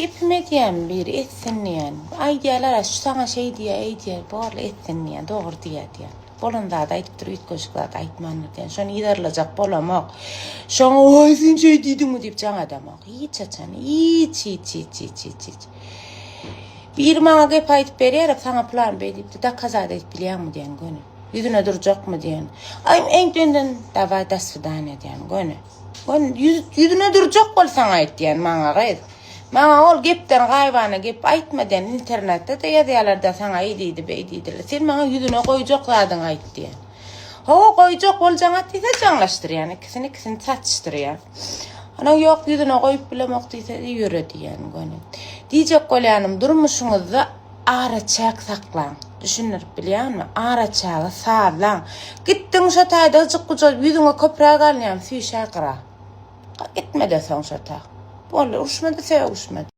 Gepime diýen biri etsin diýen. Aýdýarlar şu sana şey diýe, eýdýär, borly etsin diýen, dogry diýer. Bolan zat aýdyp durup üýtgeşik zat aýtmandyr diýen. Şonu ýydarylajak bolamok. Şoňa oý sen şey diýdiňmi diýip jaňadamak. Hiç açan, hiç. Bir maňa gep aýdyp berýär, sana plan berýär, da kaza edip bilýärmi diýen göni. Ýüzüne durjakmy diýen. Ay eňdenden dawa da swidania diýen göni. Ýüzüne durjak bolsaň aýt diýen maňa gaýt. Maňa ol gepden gaýbana gep aýtmadan internetde de ýazýarlarda saňa aýdydy beýdydiler. Sen maňa ýüzüne goýjak zadyň aýt diýen. Ho goýjak boljaňa diýse jaňlaşdyrýan, ikisini çatışdyrýar. Ana ýok ýüzüne goýup bilemok diýse ýöre diýen göni. Diýjek bolýanym durmuşyňyzda araçak saklaň. Düşünür bilýärmi? Araçagy saglaň. Gitdiň şo taýda jyk-jyk ýüzüňe köpräk alýan, süýşä gyra. Gitmede soň şo taý. Bol urşmady, söýüşmedi.